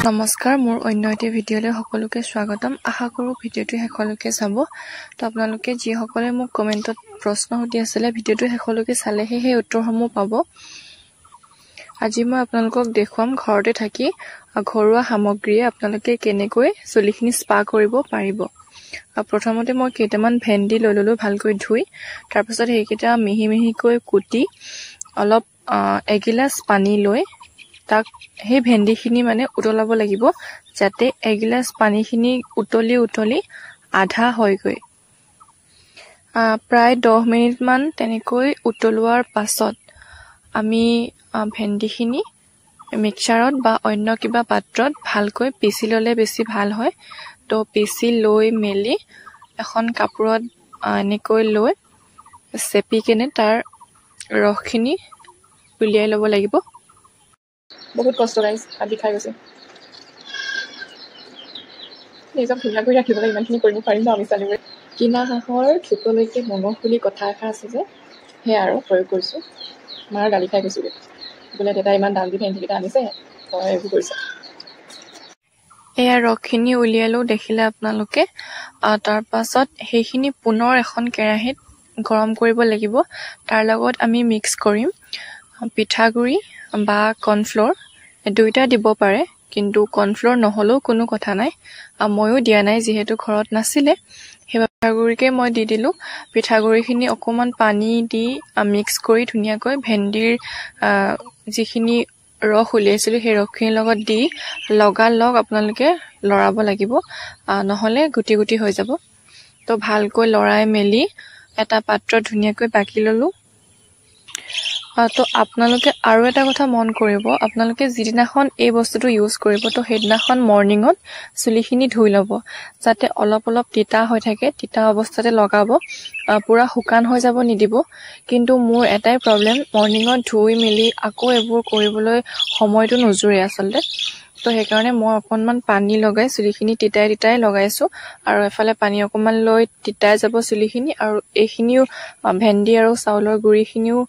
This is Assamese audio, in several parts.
নমস্কাৰ, মোৰ অন্য এটা ভিডিঅ'লৈ সকলোকে স্বাগতম। আশা কৰোঁ ভিডিঅ'টো শেষলৈকে চাব। তো আপোনালোকে যিসকলে মোক কমেণ্টত প্ৰশ্ন সুধি আছিলে, ভিডিঅ'টো শেষলৈকে চালেহে সেই উত্তৰসমূহ পাব। আজি মই আপোনালোকক দেখুৱাম ঘৰতে থাকি ঘৰুৱা সামগ্ৰীয়ে আপোনালোকে কেনেকৈ চুলিখিনি স্পা কৰিব পাৰিব। প্ৰথমতে মই কেইটামান ভেন্দি লৈ ল'লোঁ ভালকৈ ধুই। তাৰপিছত সেইকেইটা মিহি মিহিকৈ কুটি অলপ এগিলাচ পানী লৈ তাক সেই ভেন্দিখিনি মানে উতলাব লাগিব, যাতে এগিলাচ পানীখিনি উতলি আধা হয়গৈ। প্ৰায় 10 মিনিটমান তেনেকৈ উতলোৱাৰ পাছত আমি ভেন্দিখিনি মিক্সাৰত বা অন্য কিবা পাত্ৰত ভালকৈ পিচি ল'লে বেছি ভাল হয়। তো পিচি লৈ মেলি এখন কাপোৰত এনেকৈ লৈ চেপি কেনে তাৰ ৰসখিনি উলিয়াই ল'ব লাগিব। বহুত কষ্ট গাইছ, আদি খাই গৈছে। নিজক ধুনীয়া কৰি ৰাখিবলৈ ইমানখিনি কৰিব পাৰিম ন আমি ছোৱালীবোৰে। কিনা হাঁহৰ ঠোঁটলৈকে মঙহ বুলি কথা এষাৰ আছে যে, সেয়া আৰু প্ৰয়োগ কৰিছোঁ। মাৰ গালি খাই গৈছোগৈ, বোলে দেউতাই ইমান দাম দি ভেন্দিকেইটা আনিছে, তই এইবোৰ কৰিছে। এয়া ৰসখিনি উলিয়ালো দেখিলে আপোনালোকে। তাৰ পাছত সেইখিনি পুনৰ এখন কেৰাহীত গৰম কৰিব লাগিব। তাৰ লগত আমি মিক্স কৰিম পিঠাগুড়ি বা কৰ্ণফ্ল'ৰ, দুয়োটা দিব পাৰে, কিন্তু কৰ্ণফ্ল'ৰ নহ'লেও কোনো কথা নাই। ময়ো দিয়া নাই যিহেতু ঘৰত নাছিলে, সেইবাবে পিঠাগুড়িকে মই দি দিলোঁ। পিঠাগুড়িখিনি অকণমান পানী দি মিক্স কৰি ধুনীয়াকৈ ভেন্দিৰ যিখিনি ৰস উলিয়াইছিলোঁ সেই ৰসখিনিৰ লগত দি লগালগ আপোনালোকে লৰাব লাগিব, নহ'লে গুটি গুটি হৈ যাব। তো ভালকৈ লৰাই মেলি এটা পাত্ৰত ধুনীয়াকৈ বাকি ল'লোঁ। তো আপোনালোকে আৰু এটা কথা মন কৰিব, আপোনালোকে যিদিনাখন এই বস্তুটো ইউজ কৰিব, তো সেইদিনাখন মৰ্ণিঙত চুলিখিনি ধুই ল'ব, যাতে অলপ অলপ তিতা হৈ থাকে, তিতা অৱস্থাতে লগাব, পূৰা শুকান হৈ যাব নিদিব। কিন্তু মোৰ এটাই প্ৰব্লেম, মৰ্ণিঙত ধুই মেলি আকৌ এইবোৰ কৰিবলৈ সময়টো নোজোৰে আচলতে। তো সেইকাৰণে মই অকণমান পানী লগাই চুলিখিনি তিতাই লগাইছোঁ, আৰু এফালে পানী অকণমান লৈ তিতাই যাব চুলিখিনি, আৰু এইখিনিও ভেন্দি আৰু চাউলৰ গুড়িখিনিও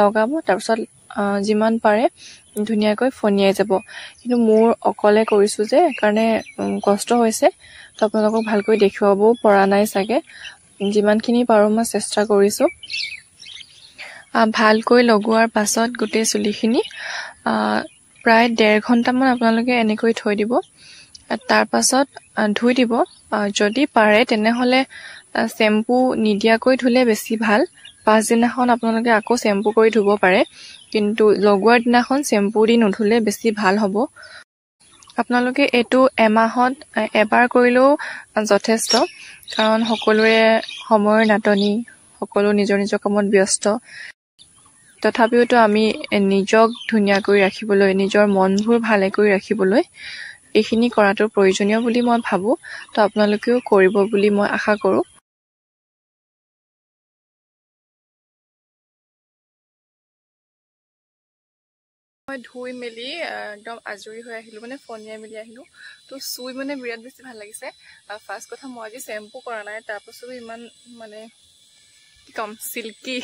লগাব। তাৰপিছত যিমান পাৰে ধুনীয়াকৈ ফনিয়াই যাব। কিন্তু মোৰ অকলে কৰিছোঁ যে সেইকাৰণে কষ্ট হৈছে, তো আপোনালোকক ভালকৈ দেখুৱাবও পৰা নাই চাগে। যিমানখিনি পাৰোঁ মই চেষ্টা কৰিছোঁ। ভালকৈ লগোৱাৰ পাছত গোটেই চুলিখিনি প্ৰায় 1.5 ঘণ্টামান আপোনালোকে এনেকৈ থৈ দিব। তাৰ পাছত ধুই দিব। যদি পাৰে তেনেহ'লে চেম্পু নিদিয়াকৈ ধুলে বেছি ভাল। পাছদিনাখন আপোনালোকে আকৌ চেম্পু কৰি ধুব পাৰে, কিন্তু লগোৱাৰ দিনাখন চেম্পু দি নুধুলে বেছি ভাল হ'ব। আপোনালোকে এইটো এমাহত এবাৰ কৰিলেও যথেষ্ট, কাৰণ সকলোৰে সময়ৰ নাটনি, সকলো নিজৰ নিজৰ কামত ব্যস্ত। তথাপিওতো আমি নিজক ধুনীয়া কৰি ৰাখিবলৈ, নিজৰ মনবোৰ ভালে কৰি ৰাখিবলৈ এইখিনি কৰাটো প্ৰয়োজনীয় বুলি মই ভাবোঁ। তো আপোনালোকেও কৰিব বুলি মই আশা কৰোঁ। মই ধুই মেলি একদম আজৰি হৈ আহিলোঁ, মানে ফনিয়াই মেলি আহিলোঁ। তো চুই মানে বিৰাট বেছি ভাল লাগিছে। ফাৰ্ষ্ট কথা, মই আজি চেম্পু কৰা নাই, তাৰপাছতো ইমান মানে কি ক'ম, চিল্কি।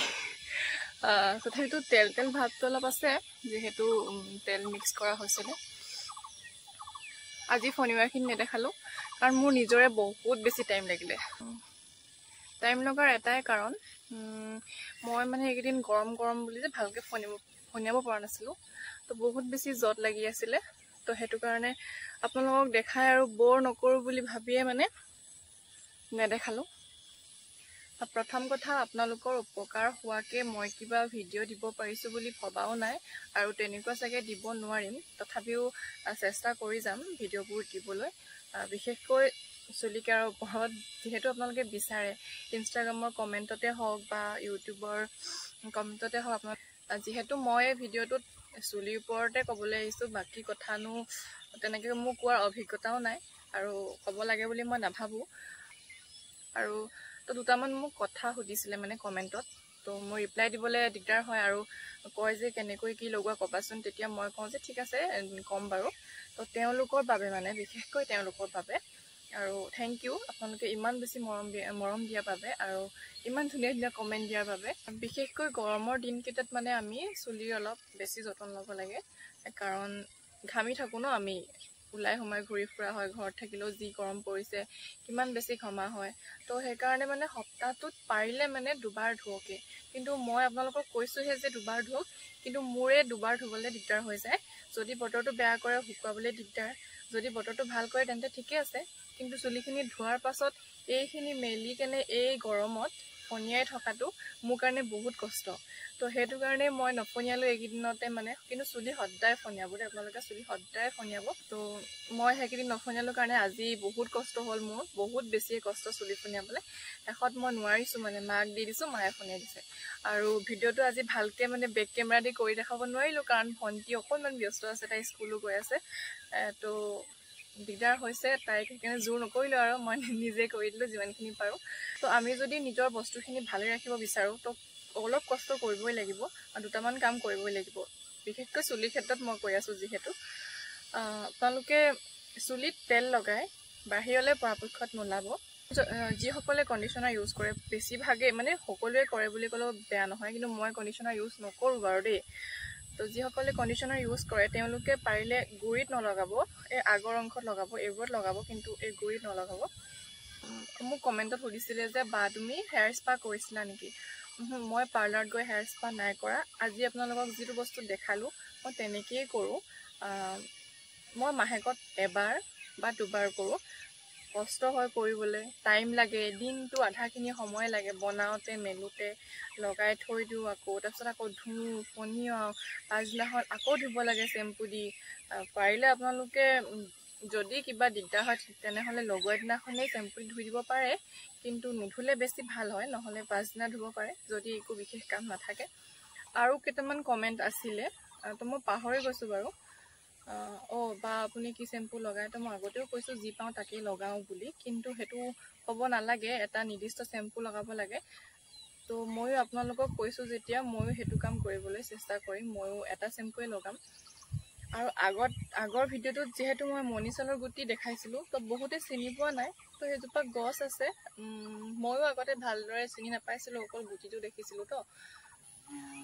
তথাপিতো তেল ভাৱটো অলপ আছে, যিহেতু তেল মিক্স কৰা হৈছিলে। আজি ফনিওৱাখিনি নেদেখালোঁ, কাৰণ মোৰ নিজৰে বহুত বেছি টাইম লাগিলে। টাইম লগাৰ এটাই কাৰণ, মই মানে এইকেইদিন গৰম বুলি যে ভালকৈ ফনিয়াব পৰা নাছিলোঁ। তো বহুত বেছি জট লাগি আছিলে। তো সেইটো কাৰণে আপোনালোকক দেখাই আৰু বৰ নকৰোঁ বুলি ভাবিয়ে মানে নেদেখালোঁ। প্ৰথম কথা, আপোনালোকৰ উপকাৰ হোৱাকৈ মই কিবা ভিডিঅ' দিব পাৰিছোঁ বুলি ভবাও নাই, আৰু তেনেকুৱা চাগে দিব নোৱাৰিম। তথাপিও চেষ্টা কৰি যাম ভিডিঅ'বোৰ দিবলৈ, বিশেষকৈ চুলি কেয়াৰৰ ওপৰত। যিহেতু আপোনালোকে বিচাৰে, ইনষ্টাগ্ৰামৰ কমেণ্টতে হওক বা ইউটিউবৰ কমেণ্টতে হওক, যিহেতু মই ভিডিঅ'টোত চুলিৰ ওপৰতে ক'বলৈ আহিছোঁ, বাকী কথানো তেনেকৈ মোৰ কোৱাৰ অভিজ্ঞতাও নাই, আৰু ক'ব লাগে বুলি মই নাভাবোঁ। আৰু তো দুটামান মোক কথা সুধিছিলে মানে কমেণ্টত, তো মোৰ ৰিপ্লাই দিবলৈ দিগদাৰ হয়, আৰু কয় যে কেনেকৈ কি লগোৱা ক'বাচোন। তেতিয়া মই কওঁ যে ঠিক আছে, ক'ম বাৰু। তো তেওঁলোকৰ বাবে, মানে বিশেষকৈ তেওঁলোকৰ বাবে, আৰু থেংক ইউ, আপোনালোকে ইমান বেছি মৰম দিয়াৰ বাবে, আৰু ইমান ধুনীয়া কমেণ্ট দিয়াৰ বাবে। বিশেষকৈ গৰমৰ দিনকেইটাত মানে আমি চুলিৰ অলপ বেছি যতন ল'ব লাগে, কাৰণ ঘামি থাকোঁ ন আমি, ওলাই সোমাই ঘূৰি ফুৰা হয়, ঘৰত থাকিলেও যি গৰম পৰিছে কিমান বেছি ঘমা হয়। তো সেইকাৰণে মানে সপ্তাহটোত পাৰিলে মানে দুবাৰ ধুৱকে, কিন্তু মই আপোনালোকক কৈছোঁহে যে দুবাৰ ধুৱক, কিন্তু মোৰে দুবাৰ ধুবলৈ দিগদাৰ হৈ যায়। যদি বতৰটো বেয়া কৰে শুকুৱাবলৈ দিগদাৰ, যদি বতৰটো ভাল কৰে তেন্তে ঠিকে আছে। কিন্তু চুলিখিনি ধোৱাৰ পাছত এইখিনি মেলি কেনে এই গৰমত ফনিয়াই থকাটো মোৰ কাৰণে বহুত কষ্ট। তো সেইটো কাৰণে মই নফনিয়ালোঁ এইকেইদিনতে মানে, কিন্তু চুলি সদায় ফনিয়াব দেই, আপোনালোকে চুলি সদায় ফনিয়াব। তো মই সেইকেইদিন নফনিয়ালোঁ কাৰণে আজি বহুত কষ্ট হ'ল মোৰ, বহুত বেছিয়ে কষ্ট চুলি ফনিয়াবলৈ। শেষত মই নোৱাৰিছোঁ মানে, মাক দি দিছোঁ, মায়ে ফনিয়াই দিছে। আৰু ভিডিঅ'টো আজি ভালকৈ মানে বেক কেমেৰা দি কৰি দেখাব নোৱাৰিলোঁ, কাৰণ ভণ্টি অকণমান ব্যস্ত আছে, তাই স্কুলো গৈ আছে। তো দিগদাৰ হৈছে, তাইক সেইকাৰণে জোৰ নকৰিলোঁ আৰু মই নিজে কৰি দিলোঁ যিমানখিনি পাৰোঁ। তো আমি যদি নিজৰ বস্তুখিনি ভালে ৰাখিব বিচাৰোঁ তো অলপ কষ্ট কৰিবই লাগিব আৰু দুটামান কাম কৰিবই লাগিব। বিশেষকৈ চুলিৰ ক্ষেত্ৰত মই কৈ আছোঁ যিহেতু। আপোনালোকে চুলিত তেল লগাই বাহিৰলৈ পৰাপক্ষত নোলাব। যিসকলে কণ্ডিশ্যনাৰ ইউজ কৰে, বেছিভাগে মানে সকলোৱে কৰে বুলি ক'লেও বেয়া নহয়, কিন্তু মই কণ্ডিশ্যনাৰ ইউজ নকৰোঁ বাৰু দেই। তো যিসকলে কণ্ডিশ্যনাৰ ইউজ কৰে তেওঁলোকে পাৰিলে গুৰিত নলগাব, এই আগৰ অংশত লগাব, এইবোৰত লগাব, কিন্তু এই গুৰিত নলগাব। মোক কমেণ্টত সুধিছিলে যে বা তুমি হেয়াৰ স্পা কৰিছিলা নেকি? মই পাৰ্লাৰত গৈ হেয়াৰ স্পা নাই কৰা। আজি আপোনালোকক যিটো বস্তু দেখালোঁ মই তেনেকৈয়ে কৰোঁ। মই মাহেকত এবাৰ বা দুবাৰ কৰোঁ। কষ্ট হয় কৰিবলৈ, টাইম লাগে, দিনটো আধাখিনি সময় লাগে বনাওঁতে মেলোঁতে, লগাই থৈ দিওঁ আকৌ, তাৰপিছত আকৌ ধুওঁ, ফনিয়াওঁ, পাছদিনাখন আকৌ ধুব লাগে চেম্পু দি। পাৰিলে আপোনালোকে যদি কিবা দিগদাৰ হয় তেনেহ'লে লগোৱা দিনাখনেই চেম্পু ধুই দিব পাৰে, কিন্তু নুধুলে বেছি ভাল হয়, নহ'লে পাছদিনা ধুব পাৰে যদি একো বিশেষ কাম নাথাকে। আৰু কেইটামান কমেণ্ট আছিলে, তো মই পাহৰি গৈছোঁ বাৰু। বা আপুনি কি চেম্পু লগায়? তো মই আগতেও কৈছোঁ যি পাওঁ তাকেই লগাওঁ বুলি, কিন্তু সেইটো হ'ব নালাগে, এটা নিৰ্দিষ্ট চেম্পু লগাব লাগে। তো ময়ো আপোনালোকক কৈছোঁ যেতিয়া ময়ো সেইটো কাম কৰিবলৈ চেষ্টা কৰিম, ময়ো এটা চেম্পুৱে লগাম। আৰু আগৰ ভিডিঅ'টোত যিহেতু মই মণি চালৰ গুটি দেখাইছিলোঁ, তো বহুতে চিনি পোৱা নাই। তো সেইজোপা গছ আছে, ময়ো আগতে ভালদৰে চিনি নাপাইছিলোঁ, অকল গুটিটো দেখিছিলোঁ তো।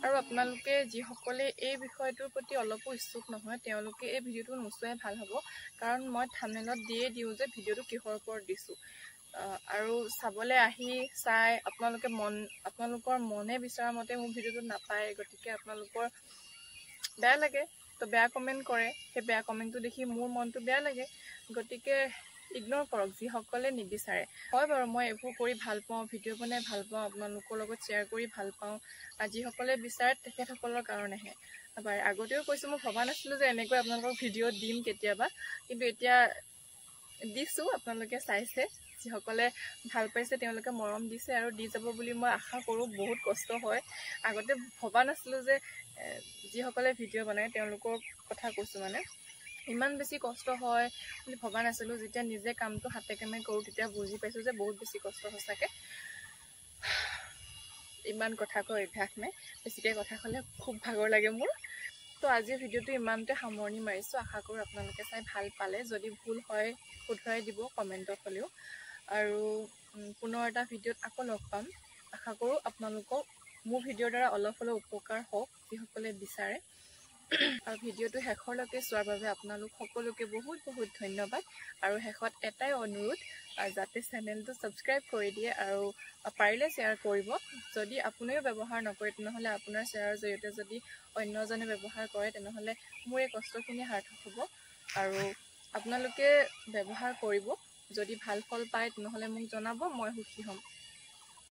আৰু আপোনালোকে যিসকলে এই বিষয়টোৰ প্ৰতি অলপো ইচ্ছুক নহয় তেওঁলোকে এই ভিডিঅ'টো নোচোৱাই ভাল হ'ব, কাৰণ মই থাম্বনেইলত দিয়ে দিওঁ যে ভিডিঅ'টো কিহৰ ওপৰত দিছোঁ। আৰু চাবলৈ আহি চাই আপোনালোকৰ মনে বিচৰা মতে মোৰ ভিডিঅ'টো নাপায়, গতিকে আপোনালোকৰ বেয়া লাগে। তো বেয়া কমেণ্ট কৰে, সেই বেয়া কমেণ্টটো দেখি মোৰ মনটো বেয়া লাগে, গতিকে ইগন'ৰ কৰক যিসকলে নিবিচাৰে। হয় বাৰু, মই এইবোৰ কৰি ভাল পাওঁ, ভিডিঅ' বনাই ভাল পাওঁ, আপোনালোকৰ লগত শ্বেয়াৰ কৰি ভাল পাওঁ। যিসকলে বিচাৰে তেখেতসকলৰ কাৰণেহে। আগতেও কৈছোঁ, মই ভবা নাছিলোঁ যে এনেকৈ আপোনালোকক ভিডিঅ' দিম কেতিয়াবা, কিন্তু এতিয়া দিছোঁ, আপোনালোকে চাইছে। যিসকলে ভাল পাইছে তেওঁলোকে মৰম দিছে আৰু দি যাব বুলি মই আশা কৰোঁ। বহুত কষ্ট হয়, আগতে ভবা নাছিলোঁ যে যিসকলে ভিডিঅ' বনায় তেওঁলোকৰ কথা কৈছোঁ, মানে ইমান বেছি কষ্ট হয় বুলি ভবা নাছিলোঁ। যেতিয়া নিজে কামটো হাতে কামে কৰোঁ তেতিয়া বুজি পাইছোঁ যে বহুত বেছি কষ্ট সঁচাকৈ। ইমান কথা কৈ অভ্যাস নাই, বেছিকৈ কথা ক'লে খুব ভাগৰ লাগে মোৰ। তো আজিৰ ভিডিঅ'টো ইমানতে সামৰণি মাৰিছোঁ। আশা কৰোঁ আপোনালোকে চাই ভাল পালে। যদি ভুল হয় শুধৰাই দিব কমেণ্টত হ'লেও। আৰু পুনৰ এটা ভিডিঅ'ত আকৌ লগ পাম। আশা কৰোঁ আপোনালোকক মোৰ ভিডিঅ'ৰ দ্বাৰা অলপ হ'লেও উপকাৰ হওক যিসকলে বিচাৰে। আৰু ভিডিঅ'টো শেষৰলৈকে চোৱাৰ বাবে আপোনালোক সকলোকে বহুত বহুত ধন্যবাদ। আৰু শেষত এটাই অনুৰোধ, যাতে চেনেলটো ছাবস্ক্ৰাইব কৰি দিয়ে আৰু পাৰিলে শ্বেয়াৰ কৰিব। যদি আপুনিও ব্যৱহাৰ নকৰে তেনেহ'লে আপোনাৰ শ্বেয়াৰৰ জৰিয়তে যদি অন্যজনে ব্যৱহাৰ কৰে তেনেহ'লে মোৰ এই কষ্টখিনি সাৰ্থক হ'ব। আৰু আপোনালোকে ব্যৱহাৰ কৰিব, যদি ভাল ফল পায় তেনেহ'লে মোক জনাব, মই সুখী হ'ম।